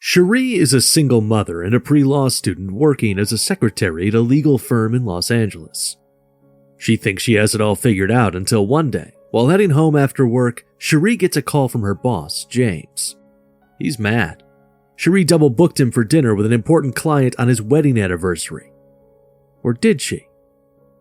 Cherie is a single mother and a pre-law student working as a secretary at a legal firm in Los Angeles. She thinks she has it all figured out until one day, while heading home after work, Cherie gets a call from her boss, James. He's mad. Cherie double-booked him for dinner with an important client on his wedding anniversary. Or did she?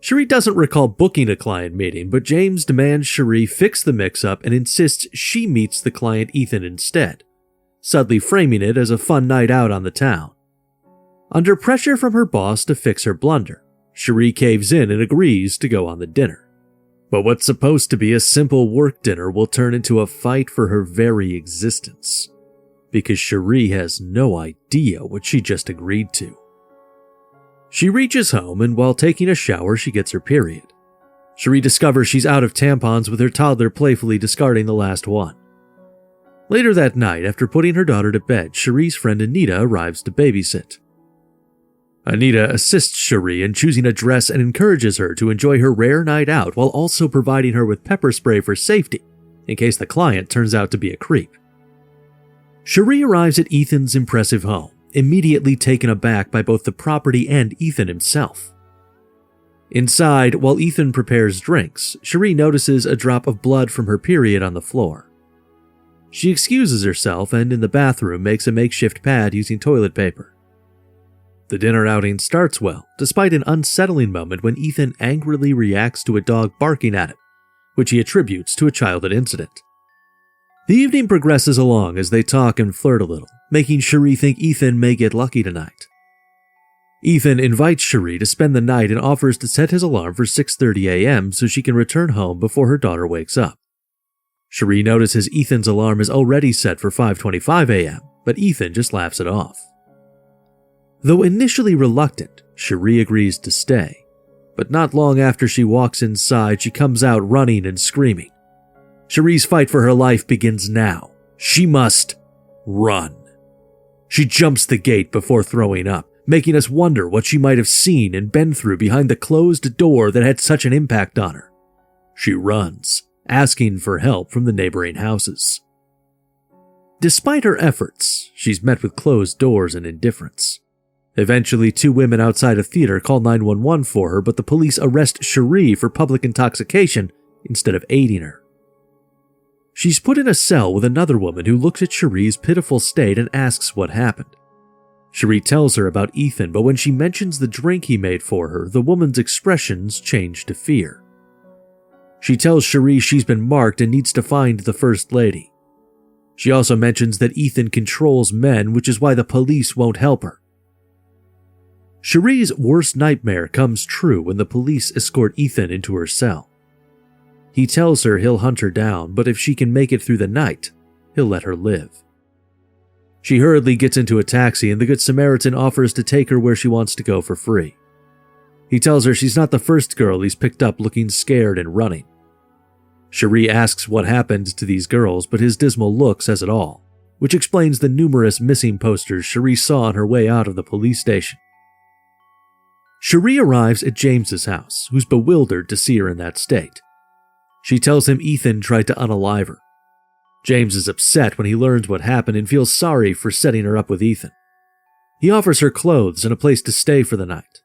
Cherie doesn't recall booking a client meeting, but James demands Cherie fix the mix-up and insists she meets the client Ethan instead, subtly framing it as a fun night out on the town. Under pressure from her boss to fix her blunder, Cherie caves in and agrees to go on the dinner. But what's supposed to be a simple work dinner will turn into a fight for her very existence, because Cherie has no idea what she just agreed to. She reaches home, and while taking a shower, she gets her period. Cherie discovers she's out of tampons, with her toddler playfully discarding the last one. Later that night, after putting her daughter to bed, Cherie's friend Anita arrives to babysit. Anita assists Cherie in choosing a dress and encourages her to enjoy her rare night out while also providing her with pepper spray for safety, in case the client turns out to be a creep. Cherie arrives at Ethan's impressive home, immediately taken aback by both the property and Ethan himself. Inside, while Ethan prepares drinks, Cherie notices a drop of blood from her period on the floor. She excuses herself and in the bathroom makes a makeshift pad using toilet paper. The dinner outing starts well, despite an unsettling moment when Ethan angrily reacts to a dog barking at him, which he attributes to a childhood incident. The evening progresses along as they talk and flirt a little, making Cherie think Ethan may get lucky tonight. Ethan invites Cherie to spend the night and offers to set his alarm for 6:30 a.m. so she can return home before her daughter wakes up. Cherie notices Ethan's alarm is already set for 5:25 a.m., but Ethan just laughs it off. Though initially reluctant, Cherie agrees to stay, but not long after she walks inside, she comes out running and screaming. Cherie's fight for her life begins now. She must run. She jumps the gate before throwing up, making us wonder what she might have seen and been through behind the closed door that had such an impact on her. She runs, asking for help from the neighboring houses. Despite her efforts, she's met with closed doors and indifference. Eventually, two women outside a theater call 911 for her, but the police arrest Cherie for public intoxication instead of aiding her. She's put in a cell with another woman who looks at Cherie's pitiful state and asks what happened. Cherie tells her about Ethan, but when she mentions the drink he made for her, the woman's expressions change to fear. She tells Cherie she's been marked and needs to find the First Lady. She also mentions that Ethan controls men, which is why the police won't help her. Cherie's worst nightmare comes true when the police escort Ethan into her cell. He tells her he'll hunt her down, but if she can make it through the night, he'll let her live. She hurriedly gets into a taxi and the Good Samaritan offers to take her where she wants to go for free. He tells her she's not the first girl he's picked up looking scared and running. Cherie asks what happened to these girls, but his dismal look says it all, which explains the numerous missing posters Cherie saw on her way out of the police station. Cherie arrives at James's house, who's bewildered to see her in that state. She tells him Ethan tried to unalive her. James is upset when he learns what happened and feels sorry for setting her up with Ethan. He offers her clothes and a place to stay for the night.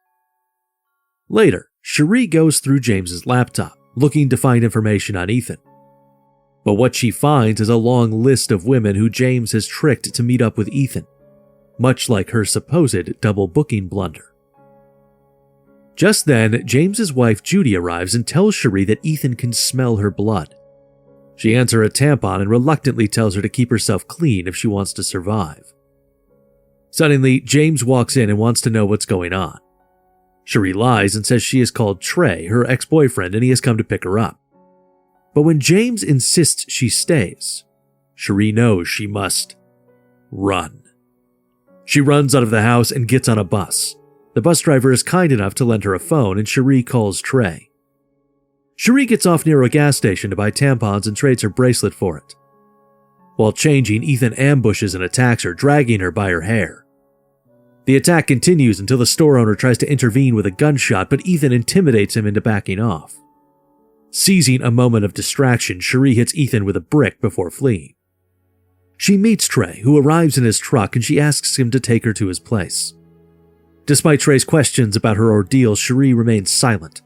Later, Cherie goes through James's laptop, looking to find information on Ethan. But what she finds is a long list of women who James has tricked to meet up with Ethan, much like her supposed double booking blunder. Just then, James's wife Judy arrives and tells Cherie that Ethan can smell her blood. She hands her a tampon and reluctantly tells her to keep herself clean if she wants to survive. Suddenly, James walks in and wants to know what's going on. Cherie lies and says she is called Trey, her ex-boyfriend, and he has come to pick her up. But when James insists she stays, Cherie knows she must run. She runs out of the house and gets on a bus. The bus driver is kind enough to lend her a phone, and Cherie calls Trey. Cherie gets off near a gas station to buy tampons and trades her bracelet for it. While changing, Ethan ambushes and attacks her, dragging her by her hair. The attack continues until the store owner tries to intervene with a gunshot, but Ethan intimidates him into backing off. Seizing a moment of distraction, Cherie hits Ethan with a brick before fleeing. She meets Trey, who arrives in his truck, and she asks him to take her to his place. Despite Trey's questions about her ordeal, Cherie remains silent.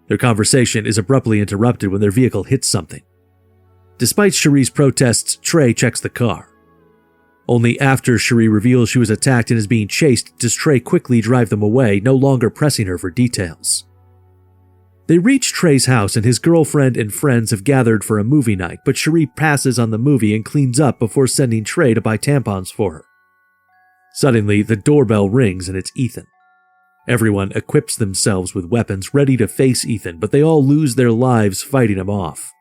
Their conversation is abruptly interrupted when their vehicle hits something. Despite Cherie's protests, Trey checks the car. Only after Cherie reveals she was attacked and is being chased does Trey quickly drive them away, no longer pressing her for details. They reach Trey's house and his girlfriend and friends have gathered for a movie night, but Cherie passes on the movie and cleans up before sending Trey to buy tampons for her. Suddenly, the doorbell rings and it's Ethan. Everyone equips themselves with weapons ready to face Ethan, but they all lose their lives fighting him off.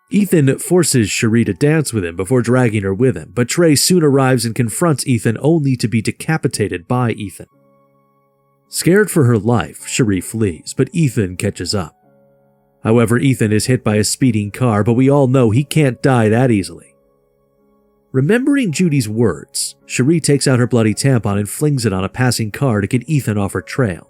Ethan forces Cherie to dance with him before dragging her with him, but Trey soon arrives and confronts Ethan only to be decapitated by Ethan. Scared for her life, Cherie flees, but Ethan catches up. However, Ethan is hit by a speeding car, but we all know he can't die that easily. Remembering Judy's words, Cherie takes out her bloody tampon and flings it on a passing car to get Ethan off her trail.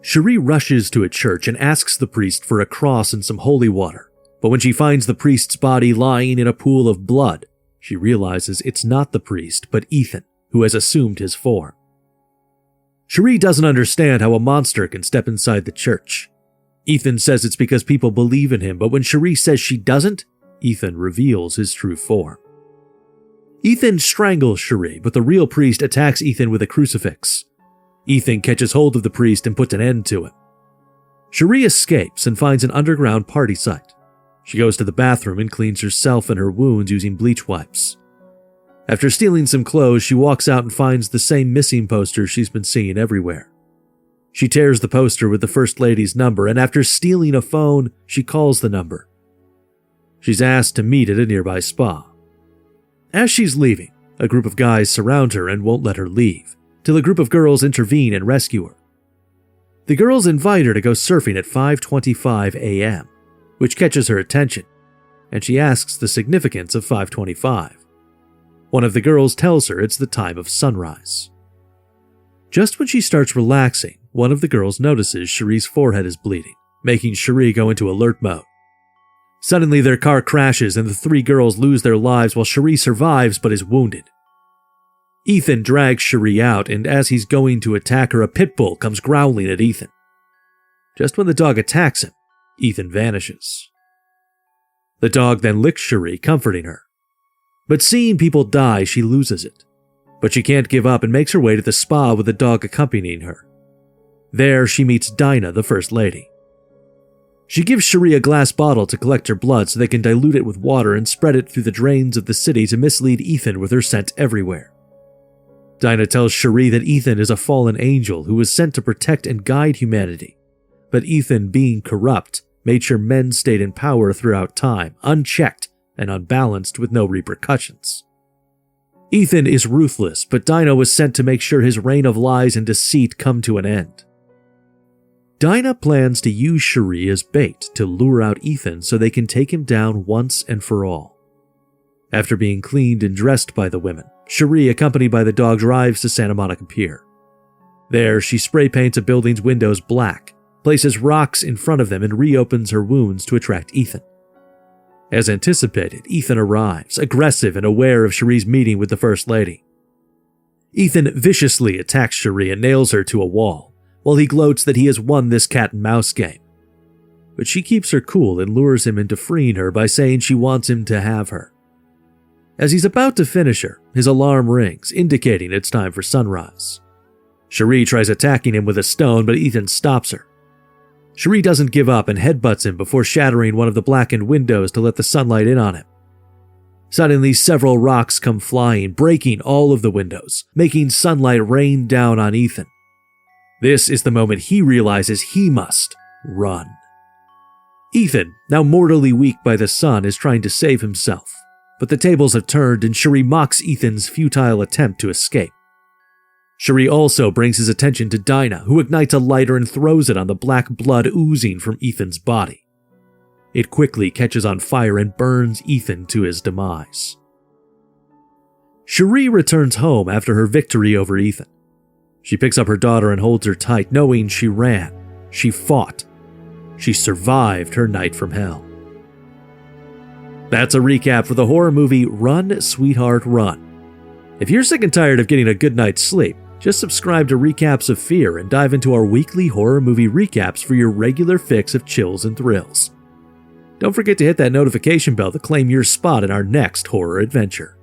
Cherie rushes to a church and asks the priest for a cross and some holy water, but when she finds the priest's body lying in a pool of blood, she realizes it's not the priest, but Ethan, who has assumed his form. Cherie doesn't understand how a monster can step inside the church. Ethan says it's because people believe in him, but when Cherie says she doesn't, Ethan reveals his true form. Ethan strangles Cherie, but the real priest attacks Ethan with a crucifix. Ethan catches hold of the priest and puts an end to him. Cherie escapes and finds an underground party site. She goes to the bathroom and cleans herself and her wounds using bleach wipes. After stealing some clothes, she walks out and finds the same missing poster she's been seeing everywhere. She tears the poster with the First Lady's number, and after stealing a phone, she calls the number. She's asked to meet at a nearby spa. As she's leaving, a group of guys surround her and won't let her leave, till a group of girls intervene and rescue her. The girls invite her to go surfing at 5:25 a.m., which catches her attention, and she asks the significance of 5:25. One of the girls tells her it's the time of sunrise. Just when she starts relaxing, one of the girls notices Cherie's forehead is bleeding, making Cherie go into alert mode. Suddenly, their car crashes and the three girls lose their lives while Cherie survives but is wounded. Ethan drags Cherie out, and as he's going to attack her, a pit bull comes growling at Ethan. Just when the dog attacks him, Ethan vanishes. The dog then licks Cherie, comforting her. But seeing people die, she loses it. But she can't give up and makes her way to the spa with the dog accompanying her. There, she meets Dinah, the First Lady. She gives Cherie a glass bottle to collect her blood so they can dilute it with water and spread it through the drains of the city to mislead Ethan with her scent everywhere. Dinah tells Cherie that Ethan is a fallen angel who was sent to protect and guide humanity, but Ethan, being corrupt, made sure men stayed in power throughout time, unchecked and unbalanced with no repercussions. Ethan is ruthless, but Dinah was sent to make sure his reign of lies and deceit come to an end. Dinah plans to use Cherie as bait to lure out Ethan so they can take him down once and for all. After being cleaned and dressed by the women, Cherie, accompanied by the dog, drives to Santa Monica Pier. There, she spray paints a building's windows black, places rocks in front of them, and reopens her wounds to attract Ethan. As anticipated, Ethan arrives, aggressive and aware of Cherie's meeting with the First Lady. Ethan viciously attacks Cherie and nails her to a wall, while he gloats that he has won this cat-and-mouse game. But she keeps her cool and lures him into freeing her by saying she wants him to have her. As he's about to finish her, his alarm rings, indicating it's time for sunrise. Cherie tries attacking him with a stone, but Ethan stops her. Cherie doesn't give up and headbutts him before shattering one of the blackened windows to let the sunlight in on him. Suddenly, several rocks come flying, breaking all of the windows, making sunlight rain down on Ethan. This is the moment he realizes he must run. Ethan, now mortally weak by the sun, is trying to save himself, but the tables have turned and Cherie mocks Ethan's futile attempt to escape. Cherie also brings his attention to Dinah, who ignites a lighter and throws it on the black blood oozing from Ethan's body. It quickly catches on fire and burns Ethan to his demise. Cherie returns home after her victory over Ethan. She picks up her daughter and holds her tight, knowing she ran, she fought, she survived her night from hell. That's a recap for the horror movie Run, Sweetheart, Run. If you're sick and tired of getting a good night's sleep, just subscribe to Recaps of Fear and dive into our weekly horror movie recaps for your regular fix of chills and thrills. Don't forget to hit that notification bell to claim your spot in our next horror adventure.